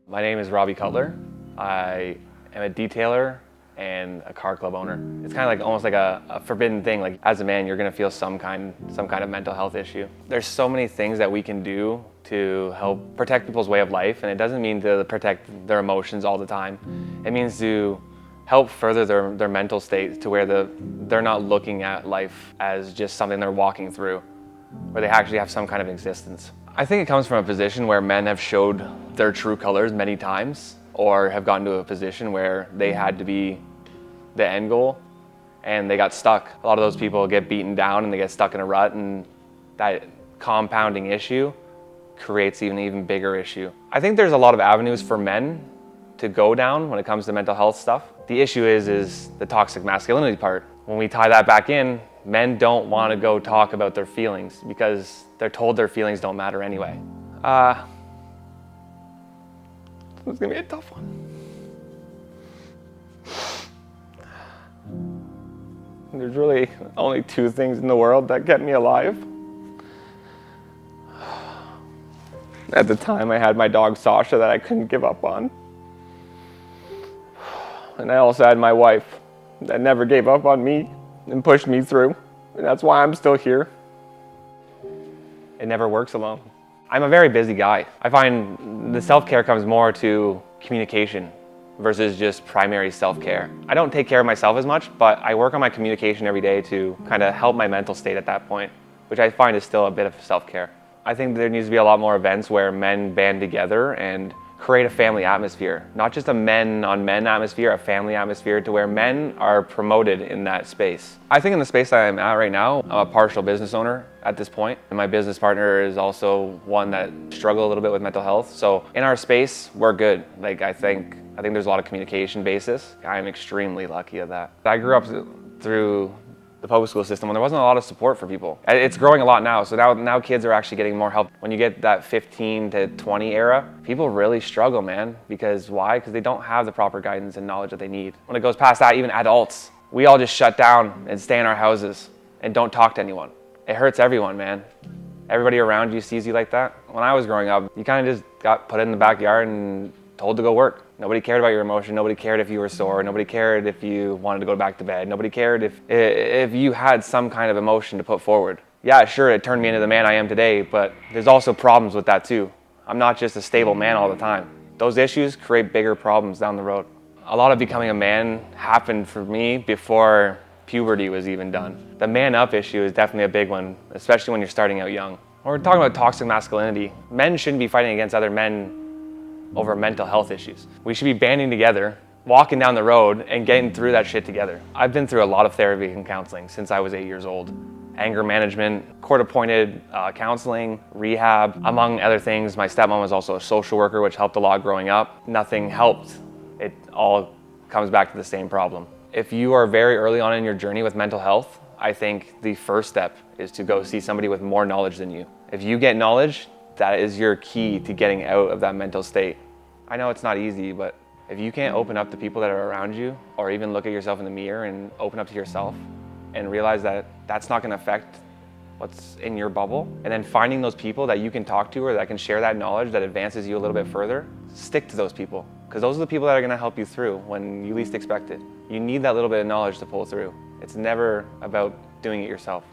My name is Robby Cutler. I am a detailer and a car club owner. It's kind of like almost like a forbidden thing. Like as a man, you're gonna feel some kind of mental health issue. There's so many things that we can do to help protect people's way of life, and it doesn't mean to protect their emotions all the time. It means to help further their mental state to where they're not looking at life as just something they're walking through, where they actually have some kind of existence. I think it comes from a position where men have showed their true colors many times, or have gotten to a position where they had to be the end goal and they got stuck. A lot of those people get beaten down and they get stuck in a rut, and that compounding issue creates an even bigger issue. I think there's a lot of avenues for men to go down when it comes to mental health stuff. The issue is the toxic masculinity part. When we tie that back in, men don't want to go talk about their feelings because they're told their feelings don't matter anyway. It's gonna be a tough one. There's really only two things in the world that kept me alive. At the time, I had my dog Sasha that I couldn't give up on. And I also had my wife that never gave up on me and pushed me through. And that's why I'm still here. It never works alone. I'm a very busy guy. I find the self-care comes more to communication versus just primary self-care. I don't take care of myself as much, but I work on my communication every day to kind of help my mental state at that point, which I find is still a bit of self-care. I think there needs to be a lot more events where men band together and create a family atmosphere. Not just a men on men atmosphere, a family atmosphere to where men are promoted in that space. I think in the space that I'm at right now, I'm a partial business owner at this point. And my business partner is also one that struggled a little bit with mental health. So in our space, we're good. Like I think there's a lot of communication basis. I'm extremely lucky at that. I grew up through the public school system when there wasn't a lot of support for people. It's growing a lot now, so now kids are actually getting more help. When you get that 15 to 20 era, people really struggle, man. Because why? Because they don't have the proper guidance and knowledge that they need. When it goes past that, even adults, we all just shut down and stay in our houses and don't talk to anyone. It hurts everyone, man. Everybody around you sees you like that. When I was growing up, you kind of just got put in the backyard and told to go work. Nobody cared about your emotion. Nobody cared if you were sore. Nobody cared if you wanted to go back to bed. Nobody cared if you had some kind of emotion to put forward. Yeah, sure, it turned me into the man I am today, but there's also problems with that too. I'm not just a stable man all the time. Those issues create bigger problems down the road. A lot of becoming a man happened for me before puberty was even done. The man up issue is definitely a big one, especially when you're starting out young. When we're talking about toxic masculinity, men shouldn't be fighting against other men over mental health issues. We should be banding together, walking down the road and getting through that shit together. I've been through a lot of therapy and counseling since I was 8 years old. Anger management, court-appointed counseling, rehab, among other things. My stepmom was also a social worker, which helped a lot growing up. Nothing helped. It all comes back to the same problem. If you are very early on in your journey with mental health, I think the first step is to go see somebody with more knowledge than you. If you get knowledge, that is your key to getting out of that mental state. I know it's not easy, but if you can't open up to people that are around you, or even look at yourself in the mirror and open up to yourself and realize that that's not gonna affect what's in your bubble, and then finding those people that you can talk to or that can share that knowledge that advances you a little bit further, stick to those people. Because those are the people that are gonna help you through when you least expect it. You need that little bit of knowledge to pull through. It's never about doing it yourself.